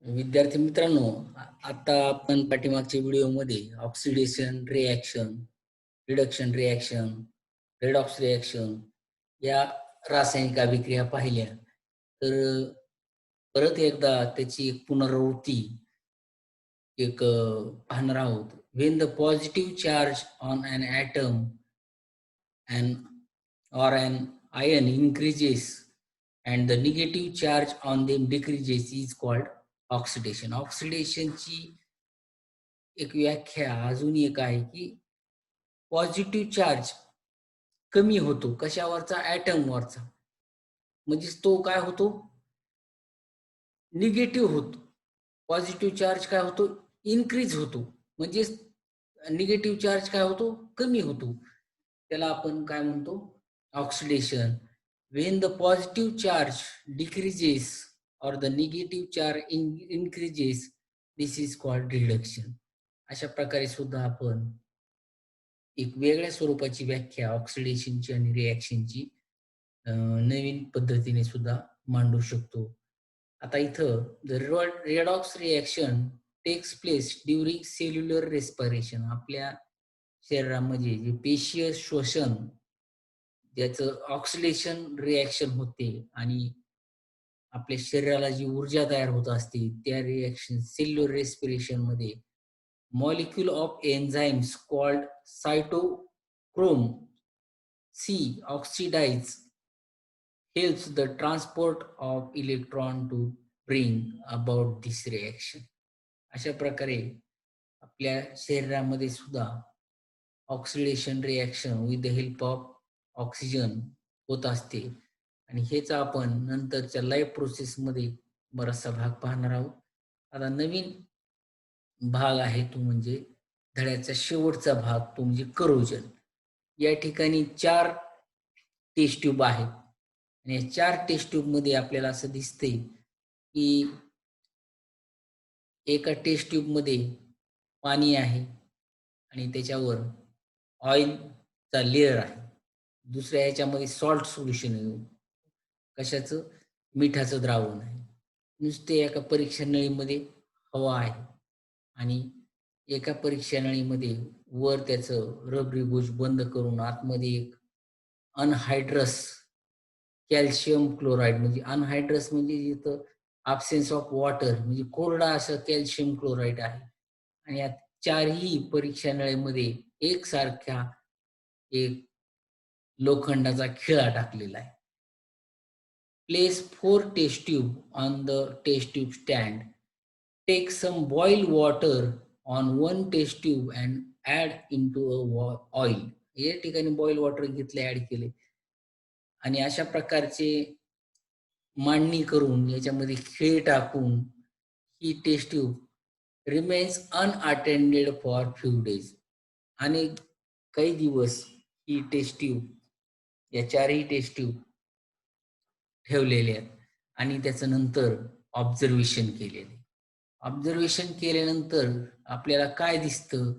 विद्यार्थी मित्रांनो, आता आपण पाठीमागच्या व्हिडिओमध्ये oxidation reaction, reduction reaction, redox reaction या रासायनिक अभिक्रिया पाहिल्या. तर परत एकदा त्याची एक पुनरावृत्ती पाहणार आहोत. When the positive charge on an atom and or an ion increases and the negative charge on them decreases is called oxidation. ऑक्सिडेशनची एक व्याख्या अजून एक आहे की पॉझिटिव्ह चार्ज कमी होतो कशावरचा, ॲटमवरचा. म्हणजे तो काय होतो, निगेटिव्ह होतो. पॉझिटिव्ह चार्ज काय होतो, इन्क्रीज होतो. म्हणजे निगेटिव्ह चार्ज काय होतो, कमी होतो. त्याला आपण काय म्हणतो, oxidation. When the positive charge decreases और the negative charge increases, this is called reduction. अशा प्रकारे सुद्धा आपण एक वेगळ्या स्वरूपाची व्याख्या ऑक्सिडेशनची आणि रिॲक्शनची नवीन पद्धतीने सुद्धा मांडू शकतो. आता इथं the redox reaction takes place during cellular respiration. आपल्या शरीरामध्ये जे पेशीय श्वसन, ज्याचं ऑक्सिडेशन रिॲक्शन होते आणि आपल्या शरीराला जी ऊर्जा तयार होत असते, त्या रिॲक्शन सेल्युलर रेस्पिरेशन मध्ये molecule of enzymes called cytochrome C oxidize helps the transport of electron to bring about this reaction. अशा प्रकारे आपल्या शरीरामध्ये सुद्धा oxidation reaction with the help of oxygen होत असते आणि हेच आपण नंतरच्या लाईफ प्रोसेसमध्ये बराचसा भाग पाहणार आहोत. आता नवीन भाग आहे तो म्हणजे धड्याचा शेवटचा भाग, तो म्हणजे करोजन. या ठिकाणी 4 टेस्ट ट्यूब आहेत आणि या 4 टेस्ट ट्यूब मध्ये आपल्याला असं दिसतंय की एका टेस्ट ट्यूब मध्ये पाणी आहे आणि त्याच्यावर ऑइलचा लेअर आहे. दुसऱ्या ह्याच्यामध्ये सॉल्ट सोल्युशन आहे. कशाचं, मिठाचं द्रावण आहे. नुसते एका परीक्षा नळीमध्ये हवा आहे आणि एका परीक्षा नळीमध्ये वर त्याचं रबरी बुश बंद करून आतमध्ये एक अनहायड्रस कॅल्शियम क्लोराईड, म्हणजे अनहायड्रस म्हणजे जिथं अब्सेन्स ऑफ वॉटर, म्हणजे कोरडा असं कॅल्शियम क्लोराईड आहे. आणि या 4ही परीक्षा नळीमध्ये एकसारख्या एक लोखंडाचा खिळा टाकलेला आहे. Place 4 test tube on the test tube stand. Take some boiled water on one test tube and add into a oil. या ठिकाणी बॉईल वॉटर घेतले, ऍड केले आणि अशा प्रकारचे मांडणी करून याच्यामध्ये खिळे टाकून ही test tube remains unattended for few days. आणि काही दिवस ही टेस्ट ट्यूब, या 4ही टेस्ट ट्यूब ठेवलेले आहेत आणि त्याचं नंतर ऑब्झर्वेशन केलेले. ऑब्झर्वेशन केल्यानंतर आपल्याला काय दिसतं,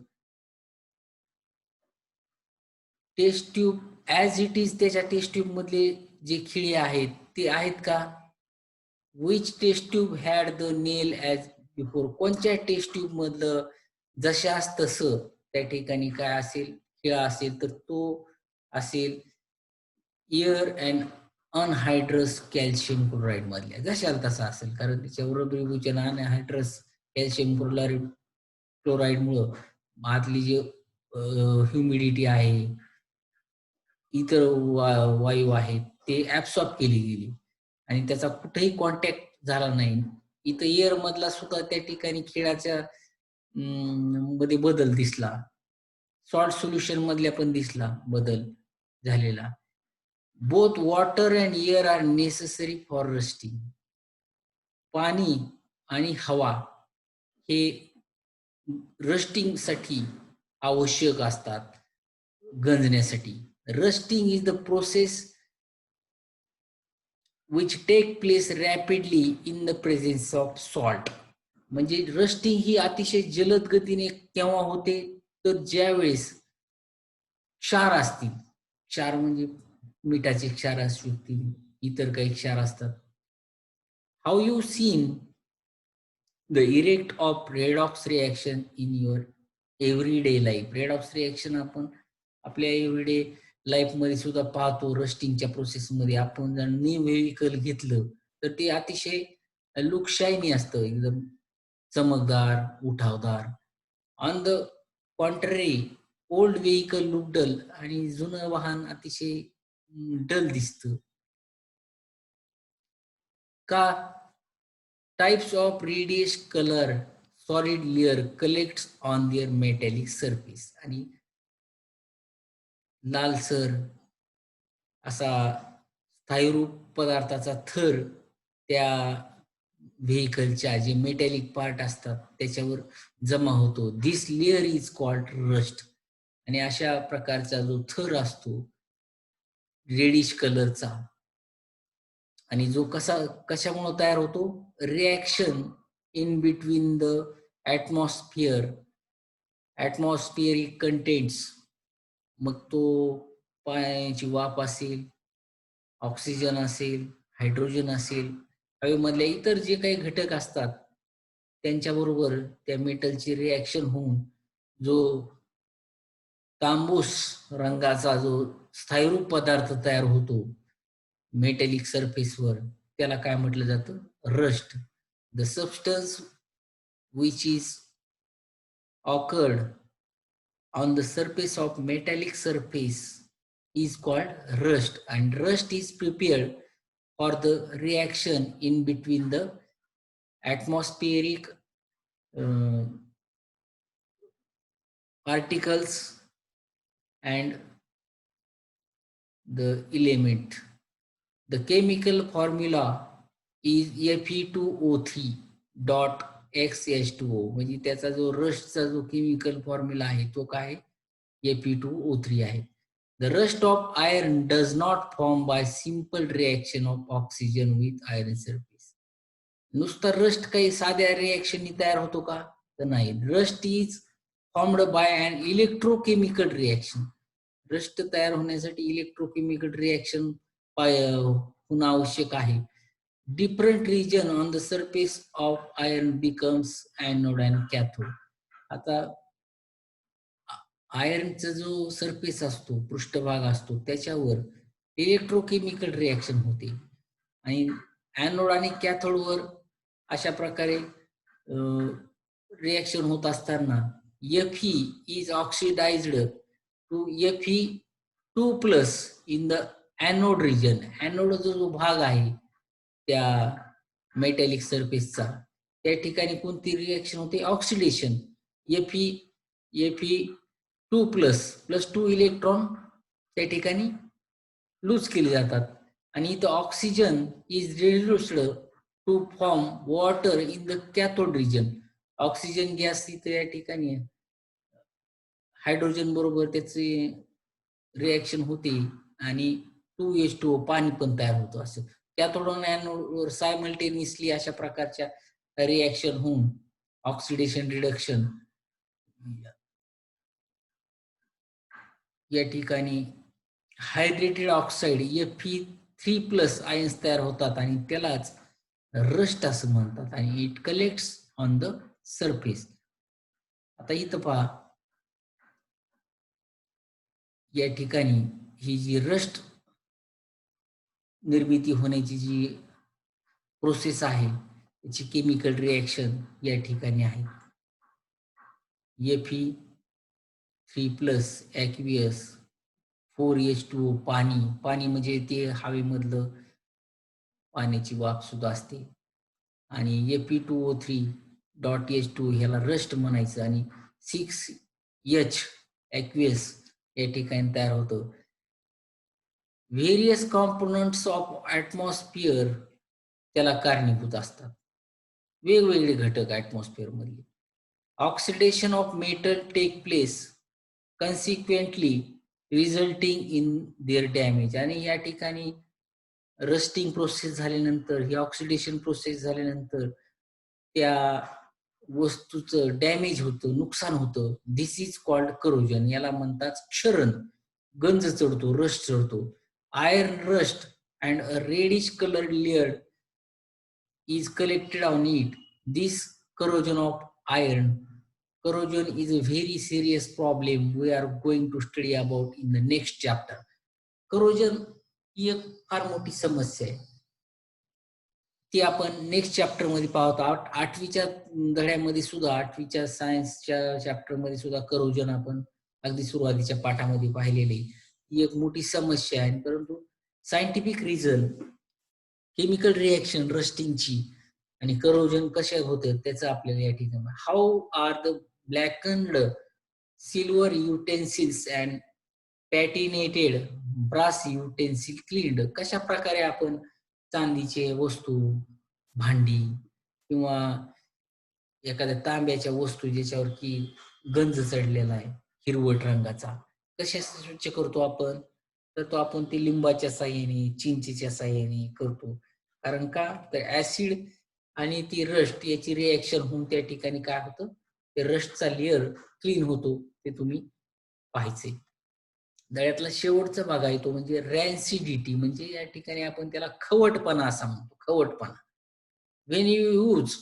test tube as it is, त्याच्या टेस्ट ट्यूब मधले जे खिळे आहेत ते आहेत का. Which test tube had the nail as before. कोणत्या टेस्ट ट्यूब मधलं जशास तसं त्या ठिकाणी काय असेल, खिळा असेल तर तो असेल एअर अँड अनहायड्रस कॅल्शियम क्लोराईड मधल्या, जशाला तसा असेल. कारण त्याच्यावर रबरीभूषण अनहायड्रस कॅल्शियम क्लोराईड मुळे आतली जे ह्युमिडिटी आहे, इतर वायू आहेत ते ऍब्सॉर्ब केली गेली आणि त्याचा कुठेही कॉन्टॅक्ट झाला नाही. इथं एअर मधला सुद्धा त्या ठिकाणी खिळाच्या मध्ये बदल दिसला. सॉल्ट सोल्युशन मधल्या पण दिसला बदल झालेला. Both water and air are necessary for rusting. पाणी आणि हवा हे रस्टिंग साठी आवश्यक असतात, गंजण्यासाठी. Rusting is the process which take place rapidly in the presence of salt. म्हणजे रस्टिंग ही अतिशय जलद गतीने केव्हा होते, तर ज्यावेळेस क्षार असतील. क्षार म्हणजे मिठाचे क्षार असू शकतील, इतर काही क्षार असतात. How you seen the effect of redox reaction in your everyday life. redox reaction आपण आपल्या एव्हरीडे लाईफ मध्ये सुद्धा पाहतो. रस्टिंगच्या प्रोसेस मध्ये आपण जर न्यू व्हेहिकल घेतलं तर ते अतिशय लुक शायनी असतं, एकदम चमकदार, उठावदार. On the contrary, old vehicle look dull, आणि जुनं वाहन अतिशय डल दिसतं. का? Types of reddish colour solid layer collects on their metallic surface, आणि लालसर असा स्थायीरूप पदार्थाचा थर त्या व्हेकलच्या जे मेटॅलिक पार्ट असतात त्याच्यावर जमा होतो. दिस लेअर इज कॉल्ड रस्ट. आणि अशा प्रकारचा जो थर असतो रेडिश कलरचा, आणि जो कशामुळे तयार होतो? Reaction in between the atmospheric contents. मग तो पाण्याची वाफ असेल, ऑक्सिजन असेल, हायड्रोजन असेल, हवेमधल्या इतर जे काही घटक असतात त्यांच्याबरोबर त्या मेटलची रिॲक्शन होऊन जो तांबूस रंगाचा जो स्थायीरूप पदार्थ तयार होतो मेटॅलिक सरफेसवर, त्याला काय म्हटलं जातं? Rust. The substance which is awkward on the surface of metallic surface is called rust, and rust is prepared for the reaction in between the atmospheric uh, particles and the element. The chemical formula is Fe2O3 dot XH2O. म्हणजे त्याचा जो रस्टचा जो chemical formula आहे तो काय? Fe2O3 आहे. The rust of iron does not form by simple reaction of oxygen with iron surface. नुसता rust काही साध्या रिएक्शननी तयार होतो का? तर नाही. Rust is formed by an electrochemical reaction. Rust तयार होण्यासाठी इलेक्ट्रोकेमिकल रिएक्शन होणं आवश्यक आहे. Different region on the surface of iron becomes anode and cathode. आता आयर्नचा जो सरफेस असतो, पृष्ठभाग असतो, त्याच्यावर इलेक्ट्रोकेमिकल रिएक्शन होते, आणि एनोड आणि कॅथोडवर अशा प्रकारे रिएक्शन होत असताना Fe is oxidized to Fe2+ in the anode region. Anode जो भाग आहे त्या मेटॅलिक सरफेसचा, त्या ठिकाणी कोणती रिएक्शन होते? ऑक्सिडेशन. Fe2+ 2 इलेक्ट्रॉन त्या ठिकाणी लूज केले जातात, आणि इथं oxygen is reduced to form water in the cathode region. Oxygen gas इथं या ठिकाणी हायड्रोजन बरोबर त्याचे रिएक्शन होते, आणि 2H2O पाणी पण तयार होतं. असं कॅथोड आणि एनोडवर सायमल्टेनियसली अशा प्रकारच्या रिएक्शन होऊन ऑक्सिडेशन रिडक्शन या ठिकाणी हायड्रेटेड ऑक्साईड Fe3+ आयन्स तयार होतात, आणि त्यालाच रस्ट असं म्हणतात, आणि it collects on the surface. आता इथं पहा, या ठिकाणी ही जी रस्ट निर्मिती होण्याची जी प्रोसेस आहे त्याची केमिकल रिएक्शन या ठिकाणी आहे. Fe3+ ॲक्वियस, 4H2O पाणी म्हणजे ते हवेमधलं पाण्याची वाफ सुद्धा असते, आणि Fe2O3.H2 ह्याला रस्ट म्हणायचं, आणि 6H ॲक्वियस या ठिकाणी तयार होतं. व्हेरियस कॉम्पोनंट्स ऑफ ॲटमॉस्फिअर त्याला कारणीभूत असतात. वेगवेगळे घटक ॲटमॉस्फिअर मधले. Oxidation of metal take place consequently resulting in their damage. आणि या ठिकाणी रस्टिंग प्रोसेस झाल्यानंतर, ही ऑक्सिडेशन प्रोसेस झाल्यानंतर त्या वस्तूचं डॅमेज होतं, नुकसान होतं. This is called corrosion. याला म्हणतात क्षरण. गंज चढतो, रस्ट चढतो. Iron rust and a reddish coloured layer is collected on it. This corrosion of iron. Corrosion is a very serious problem we are going to study about in the next chapter. Corrosion ही एक फार मोठी समस्या आहे. ती आपण next chapter मध्ये पाहत आहोत. 8वीच्या धड्यामध्ये सुद्धा 8वीच्या सायन्सच्या चॅप्टर मध्ये सुद्धा करोजन आपण अगदी सुरुवातीच्या पाठामध्ये पाहिलेले. ही एक मोठी समस्या आहे. परंतु सायंटिफिक रिझन, केमिकल रिएक्शन रस्टिंगची आणि करोजन कशा होतं त्याचं आपल्याला या ठिकाणी. How are the blackened silver utensils and patinated brass utensil cleaned. कशा प्रकारे आपण चांदीचे वस्तू, भांडी किंवा एखाद्या तांब्याच्या वस्तू ज्याच्यावर की गंज चढलेला आहे हिरवट रंगाचा, कशा स्वच्छ करतो आपण? तर तो आपण ते लिंबाच्या साह्याने, चिंचेच्या साह्याने करतो. कारण का? तर ऍसिड आणि ती रस्ट याची रिएक्शन होऊन त्या ठिकाणी काय होतं, ते रस्टचा लेअर क्लीन होतो. ते तुम्ही पाहायचे. दळ्यातला शेवटचा भाग आहे तो म्हणजे रॅन्सिडिटी, म्हणजे या ठिकाणी आपण त्याला खवटपणा असा म्हणतो. खवटपणा. When you use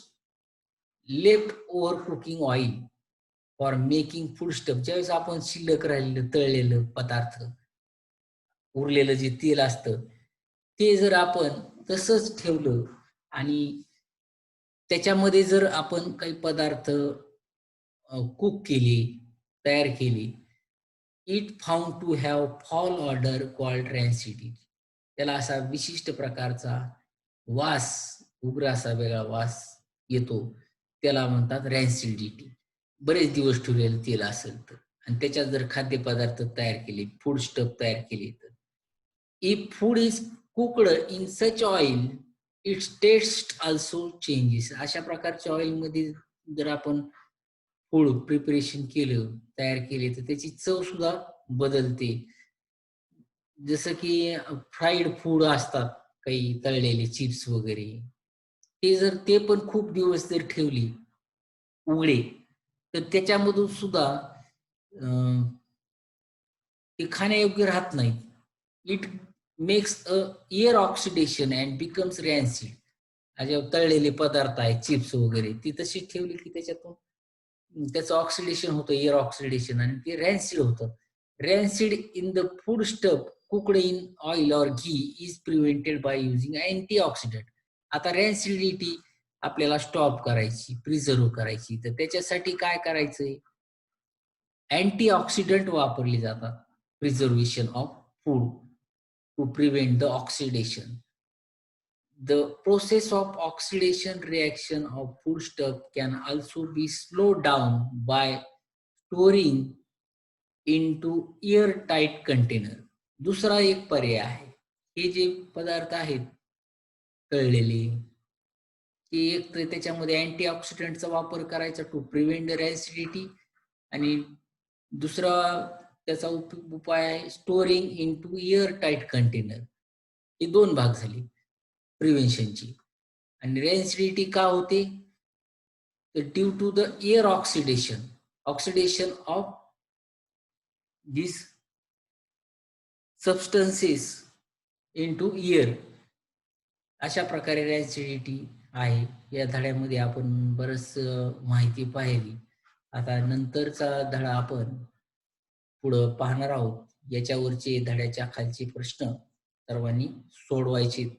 left over cooking oil for making food stuff, ज्यावेळेस आपण शिल्लक राहिलेलं तळलेलं पदार्थ, उरलेलं जे तेल असतं ते जर आपण तसंच ठेवलं आणि त्याच्यामध्ये जर आपण काही पदार्थ कुक केले, तयार केले, it found to have foul odour called rancidity. त्याला असा विशिष्ट प्रकारचा वास, उग्र असा वेगळा वास येतो. त्याला म्हणतात रॅन्सिडिटी. बरेच दिवस ठेवलेलं तेल असेल तर आणि त्याच्यात जर खाद्यपदार्थ तयार केले, फूड स्टफ तयार केले तर. If food is cooked in such oil its taste also changes. अशा प्रकारच्या ऑइलमध्ये जर आपण फूड प्रिपरेशन केलं, तयार केले तर त्याची चव सुद्धा बदलते. जसं की फ्राईड फूड असतात काही तळलेले चिप्स वगैरे, ते जर ते पण खूप दिवस जर ठेवली उघडे तर त्याच्यामधून सुद्धा ते खाण्यायोग्य राहत नाहीत. It makes a air oxidation and becomes rancid. अशा तळलेले पदार्थ आहेत चिप्स वगैरे, ती तशी ठेवली की त्याच्यातून त्याचं ऑक्सिडेशन होतं, एअर ऑक्सिडेशन, आणि ते रॅन्सिड होतं. Rancid in the food stuff cooked in oil or ghee is prevented by using antioxidant. आता रॅन्सिडिटी आपल्याला स्टॉप करायची, प्रिझर्व्ह करायची, तर त्याच्यासाठी काय करायचंय? अँटीऑक्सिडंट वापरले जातात. Preservation of food to prevent the oxidation. The process of oxidation reaction of foodstuff can also be slowed down by storing into airtight container. दुसरा एक पर्याय आहे. हे जे पदार्थ आहेत तळलेले, की एक तर त्याच्यामध्ये अँटीऑक्सिडंटचा वापर करायचा टू प्रिव्हेंट द रॅन्सिडिटी, आणि दुसरा त्याचा उपाय आहे storing in to airtight container. हे दोन भाग झाले प्रिव्हेन्शनची. आणि रॅन्सिडिटी का होते? तर due to the air oxidation of this substances into air. अशा प्रकारे रॅन्सिडिटी आहे. या धड्यामध्ये आपण बरंच माहिती पाहिली. आता नंतरचा धडा आपण पुढं पाहणार आहोत. याच्यावरचे धड्याच्या खालचे प्रश्न सर्वांनी सोडवायचे.